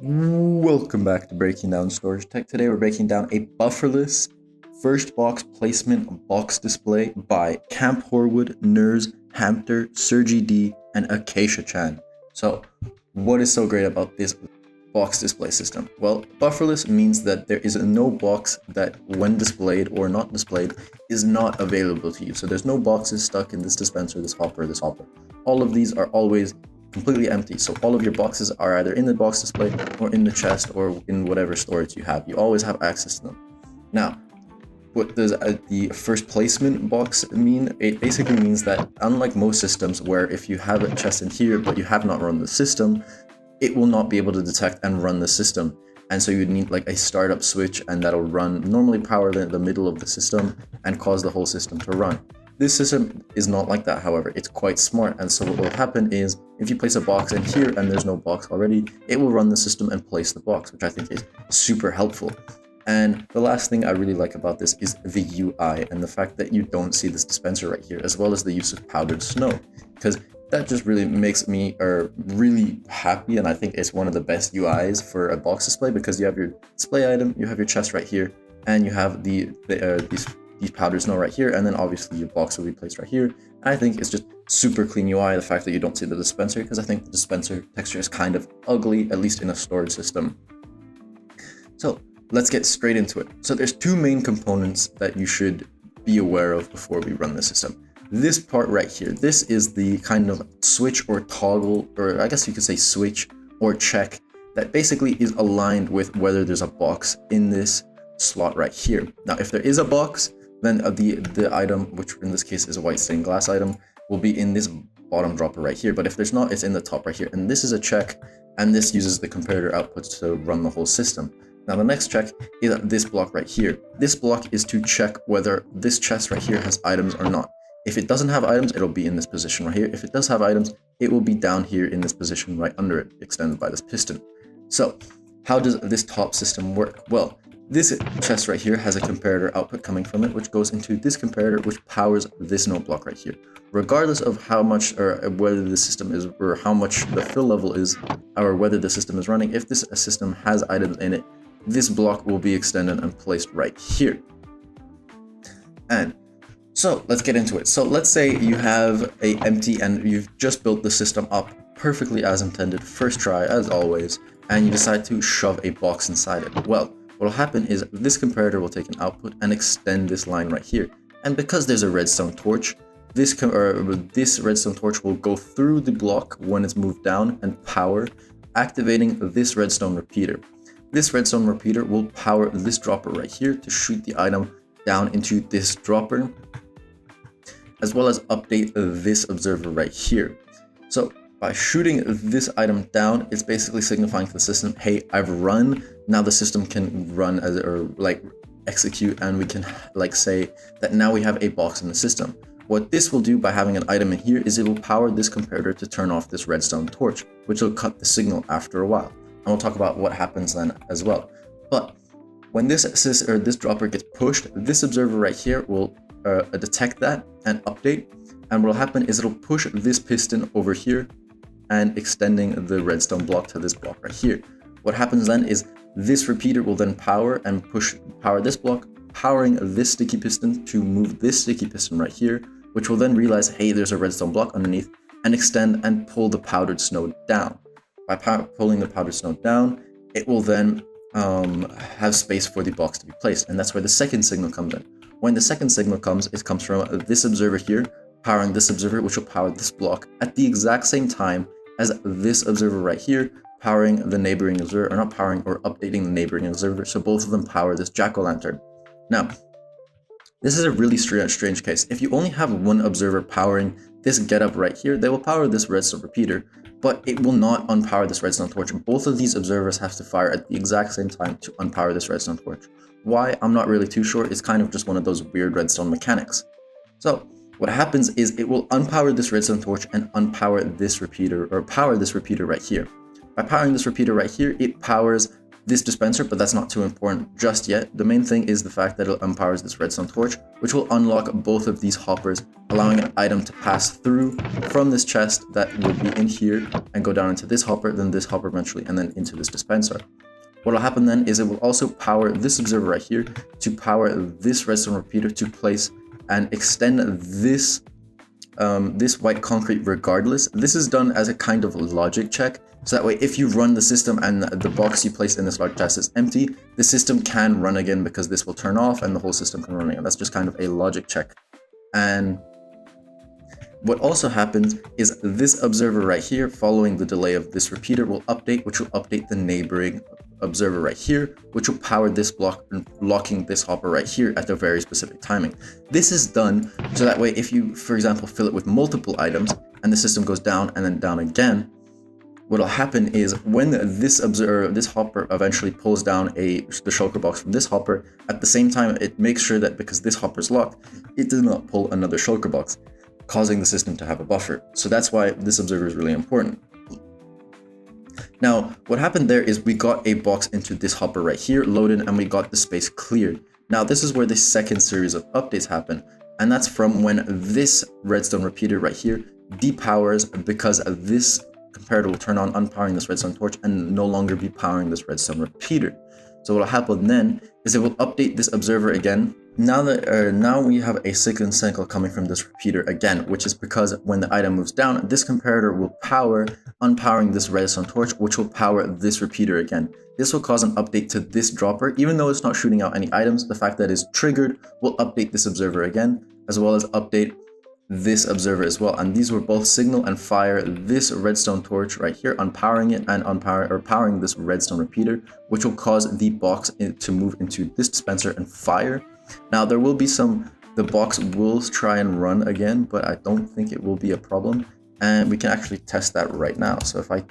Welcome back to Breaking Down Storage Tech. Today we're breaking down a bufferless first box placement box display by camphorwood, ners, hampter, SergyD, and acaciachan. So what is so great about this box display system? Well, bufferless means that there is no box that when displayed or not displayed is not available to you. So there's no boxes stuck in this dispenser, this hopper, this hopper. All of these are always completely empty. So all of your boxes are either in the box display or in the chest or in whatever storage you have. You always have access to them. Now, what does the first placement box mean? It basically means that unlike most systems where if you have a chest in here but you have not run the system, it will not be able to detect and run the system. And so you'd need like a startup switch, and that'll normally power the middle of the system and cause the whole system to run. This system is not like that, however. It's quite smart, and so what will happen is if you place a box in here and there's no box already, it will run the system and place the box, which I think is super helpful. And the last thing I really like about this is the UI and the fact that you don't see this dispenser right here, as well as the use of powdered snow, because that just really makes me really happy, and I think it's one of the best UIs for a box display, because you have your display item, you have your chest right here, and you have these powdered snow right here, and then obviously your box will be placed right here. And I think it's just super clean UI, the fact that you don't see the dispenser, because I think the dispenser texture is kind of ugly, at least in a storage system. So let's get straight into it. So there's two main components that you should be aware of before we run the system. This part right here, this is the kind of switch or toggle, or I guess you could say switch or check, that basically is aligned with whether there's a box in this slot right here. Now, if there is a box, then the item, which in this case is a white stained glass item, will be in this bottom dropper right here. But if there's not, it's in the top right here. And this is a check, and this uses the comparator output to run the whole system. Now, the next check is this block right here. This block is to check whether this chest right here has items or not. If it doesn't have items, it'll be in this position right here. If it does have items, it will be down here in this position right under it, extended by this piston. So how does this top system work? Well, this chest right here has a comparator output coming from it, which goes into this comparator, which powers this note block right here. Regardless of how much or whether the system is, or how much the fill level is, or whether the system is running, if this system has items in it, this block will be extended and placed right here. And so let's get into it. So let's say you have a empty and you've just built the system up perfectly as intended, first try as always, and you decide to shove a box inside it. Well, what will happen is this comparator will take an output and extend this line right here. And because there's a redstone torch, this redstone torch will go through the block when it's moved down and power, activating this redstone repeater. This redstone repeater will power this dropper right here to shoot the item down into this dropper, as well as update this observer right here. So by shooting this item down, it's basically signifying to the system, hey, I've run. Now the system can run execute, and we can say that now we have a box in the system. What this will do by having an item in here is it will power this comparator to turn off this redstone torch, which will cut the signal after a while. And we'll talk about what happens then as well. But when this dropper gets pushed, this observer right here will detect that and update. And what will happen is it'll push this piston over here and extending the redstone block to this block right here. What happens then is this repeater will then power this block, powering this sticky piston to move this sticky piston right here, which will then realize, hey, there's a redstone block underneath, and extend and pull the powdered snow down. By pulling the powdered snow down, it will then have space for the box to be placed, and that's where the second signal comes in. When the second signal comes, it comes from this observer here, powering this observer, which will power this block at the exact same time as this observer right here, powering the neighboring observer, or not powering, or updating the neighboring observer. So both of them power this jack-o'-lantern. Now, this is a really strange case. If you only have one observer powering this getup right here, they will power this redstone repeater, but it will not unpower this redstone torch. Both of these observers have to fire at the exact same time to unpower this redstone torch. Why? I'm not really too sure. It's kind of just one of those weird redstone mechanics. So what happens is it will unpower this redstone torch and unpower this repeater, or power this repeater right here. By powering this repeater right here, it powers this dispenser, but that's not too important just yet. The main thing is the fact that it unpowers this redstone torch, which will unlock both of these hoppers, allowing an item to pass through from this chest that will be in here and go down into this hopper, then this hopper eventually, and then into this dispenser. What will happen then is it will also power this observer right here to power this redstone repeater to place and extend this this white concrete regardless. This is done as a kind of logic check. So that way, if you run the system and the box you placed in this large chest is empty, the system can run again because this will turn off and the whole system can run again. That's just kind of a logic check. And what also happens is this observer right here, following the delay of this repeater, will update, which will update the neighboring observer right here, which will power this block, locking this hopper right here at a very specific timing. This is done so that way if you, for example, fill it with multiple items and the system goes down and then down again, what will happen is when this hopper eventually pulls down the shulker box from this hopper, at the same time it makes sure that because this hopper is locked, it does not pull another shulker box, causing the system to have a buffer. So that's why this observer is really important. Now, what happened there is we got a box into this hopper right here loaded and we got the space cleared. Now, this is where the second series of updates happen. And that's from when this redstone repeater right here depowers because this comparator will turn on unpowering this redstone torch and no longer be powering this redstone repeater. So what will happen then is it will update this observer again. Now we have a second cycle coming from this repeater again, which is because when the item moves down, this comparator will power, unpowering this redstone torch, which will power this repeater again. This will cause an update to this dropper. Even though it's not shooting out any items, the fact that it's triggered will update this observer again, as well as update this observer as well. And these will both signal and fire this redstone torch right here, unpowering it and powering this redstone repeater, which will cause the box to move into this dispenser and fire. Now there will be the box will try and run again, but I don't think it will be a problem. And we can actually test that right now. So if I'm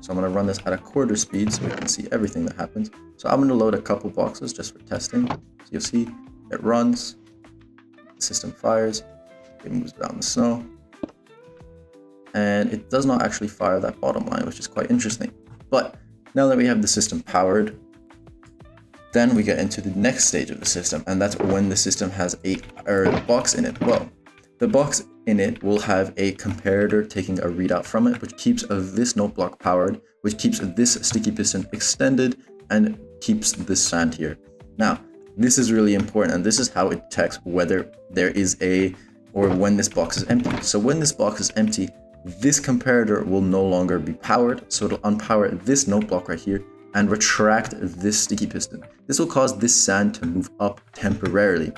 gonna run this at a quarter speed so we can see everything that happens. So I'm gonna load a couple boxes just for testing. So you'll see it runs, the system fires, it moves down the snow, and it does not actually fire that bottom line, which is quite interesting. But now that we have the system powered, then we get into the next stage of the system, and that's when the system has a box in it. Well, the box in it will have a comparator taking a readout from it, which keeps this note block powered, which keeps this sticky piston extended, and keeps this sand here. Now, this is really important, and this is how it detects whether there is when this box is empty. So when this box is empty, this comparator will no longer be powered, so it'll unpower this note block right here and retract this sticky piston. This will cause this sand to move up temporarily.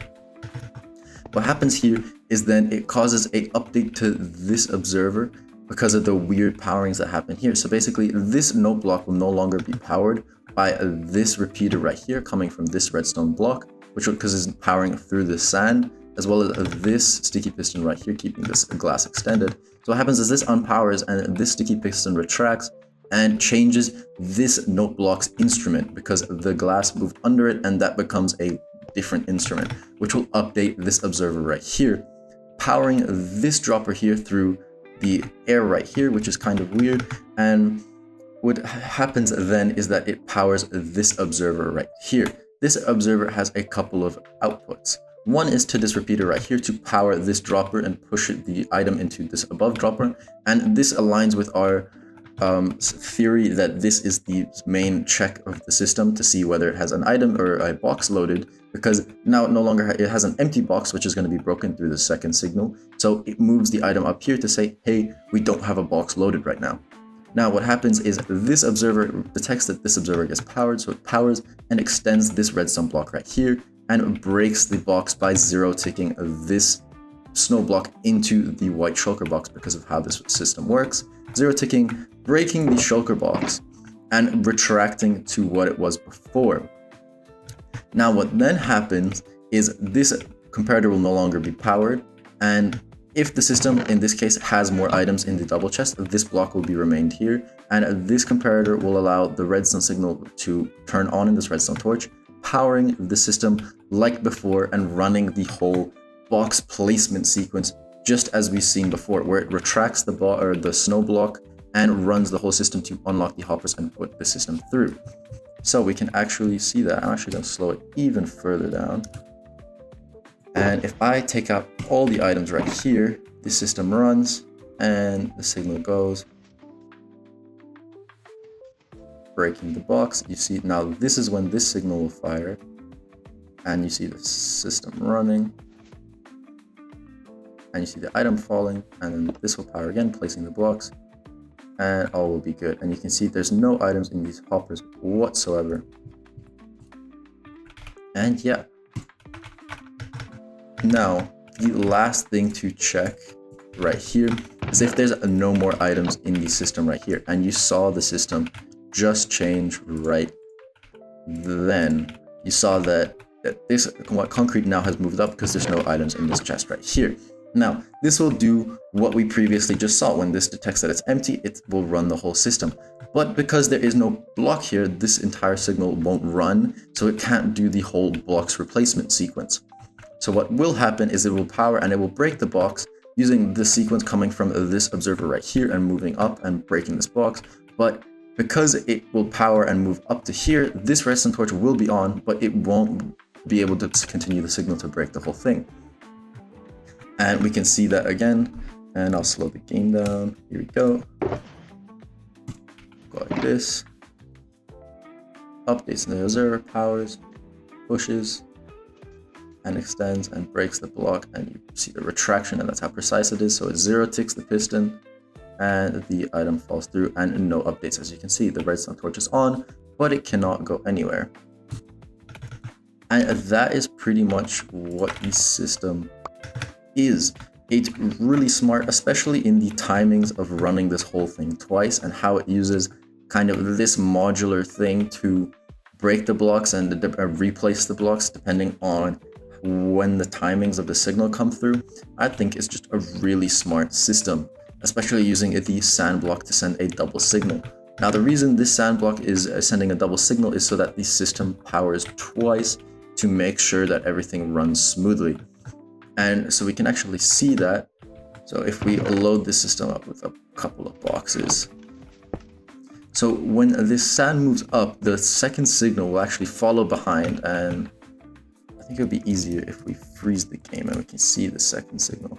What happens here is then it causes an update to this observer because of the weird powerings that happen here. So basically, this note block will no longer be powered by this repeater right here coming from this redstone block, which because it's powering through the sand, as well as this sticky piston right here, keeping this glass extended. So what happens is this unpowers and this sticky piston retracts and changes this note block's instrument because the glass moved under it, and that becomes a different instrument, which will update this observer right here, powering this dropper here through the air right here, which is kind of weird. And what happens then is that it powers this observer right here. This observer has a couple of outputs. One is to this repeater right here to power this dropper and push the item into this above dropper. And this aligns with our theory that this is the main check of the system to see whether it has an item or a box loaded, because now it no longer it has an empty box, which is going to be broken through the second signal. So it moves the item up here to say, hey, we don't have a box loaded right now. Now what happens is this observer detects that this observer gets powered, so it powers and extends this redstone block right here and breaks the box by zero ticking this snow block into the white shulker box because of how this system works. Zero ticking, breaking the shulker box and retracting to what it was before. Now what then happens is this comparator will no longer be powered, and if the system in this case has more items in the double chest, this block will be remained here, and this comparator will allow the redstone signal to turn on in this redstone torch, powering the system like before and running the whole box placement sequence just as we've seen before, where it retracts the snow block and runs the whole system to unlock the hoppers and put the system through. So we can actually see that. I'm actually going to slow it even further down. And if I take out all the items right here, the system runs and the signal goes, breaking the box. You see now this is when this signal will fire, and you see the system running, and you see the item falling, and then this will power again, placing the blocks, and all will be good. And you can see there's no items in these hoppers whatsoever. And yeah. Now, the last thing to check right here is if there's no more items in the system right here. And you saw the system just change right then. You saw that this concrete now has moved up because there's no items in this chest right here. Now, this will do what we previously just saw. When this detects that it's empty, it will run the whole system. But because there is no block here, this entire signal won't run, so it can't do the whole blocks replacement sequence. So what will happen is it will power and it will break the box using the sequence coming from this observer right here and moving up and breaking this box. But because it will power and move up to here, this redstone torch will be on, but it won't be able to continue the signal to break the whole thing. And we can see that again, and I'll slow the game down. Here we go. Go like this. Updates in the observer, powers, pushes, and extends and breaks the block, and you see the retraction, and that's how precise it is. So it zero ticks the piston and the item falls through, and no updates. As you can see, the redstone torch is on, but it cannot go anywhere. And that is pretty much what the system is. It's really smart, especially in the timings of running this whole thing twice, and how it uses kind of this modular thing to break the blocks and replace the blocks depending on when the timings of the signal come through. I think it's just a really smart system, especially using the sand block to send a double signal. Now, the reason this sand block is sending a double signal is so that the system powers twice to make sure that everything runs smoothly. And so we can actually see that. So if we load the system up with a couple of boxes. So when this sand moves up, the second signal will actually follow behind, and I think it would be easier if we freeze the game and we can see the second signal.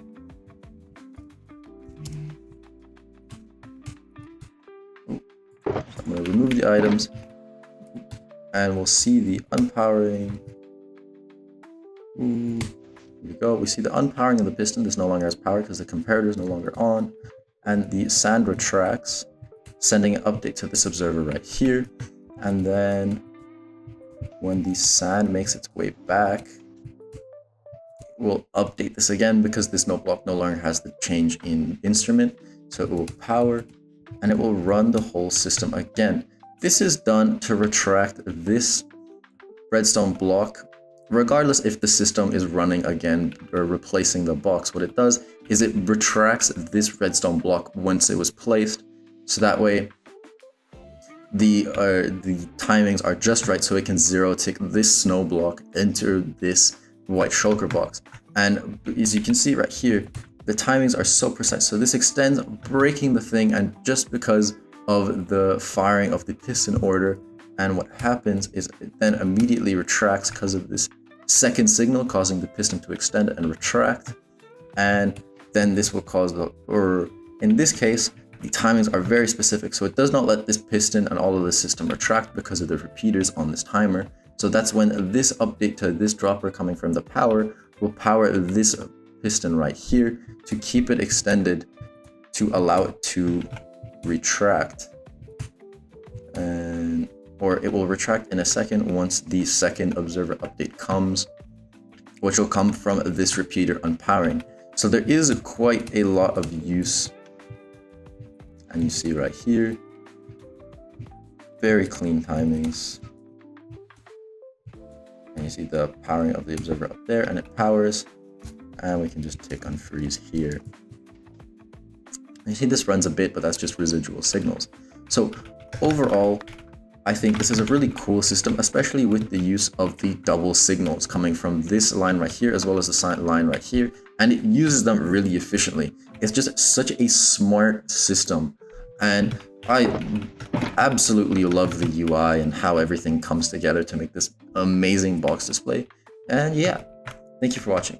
So I'm going to remove the items, and we'll see the unpowering. Here we go. We see the unpowering of the piston. This no longer has power because the comparator is no longer on, and the sand retracts, sending an update to this observer right here. And then when the sand makes its way back, we'll update this again because this no block no longer has the change in instrument. So it will power and it will run the whole system again. This is done to retract this redstone block, regardless if the system is running again or replacing the box. What it does is it retracts this redstone block once it was placed, so that way the timings are just right, so it can zero tick this snow block into this white shulker box. And as you can see right here, the timings are so precise. So this extends, breaking the thing, and just because of the firing of the piston order, and what happens is it then immediately retracts because of this second signal, causing the piston to extend and retract. And then this will cause or in this case, the timings are very specific, so it does not let this piston and all of the system retract because of the repeaters on this timer. So that's when this update to this dropper coming from the power will power this piston right here to keep it extended to allow it to retract. And or it will retract in a second once the second observer update comes, which will come from this repeater unpowering. So there is quite a lot of use. And you see right here, very clean timings. And you see the powering of the observer up there, and it powers, and we can just tick unfreeze here. And you see this runs a bit, but that's just residual signals. So overall, I think this is a really cool system, especially with the use of the double signals coming from this line right here, as well as the line right here, and it uses them really efficiently. It's just such a smart system. And I absolutely love the UI and how everything comes together to make this amazing box display. And yeah, thank you for watching.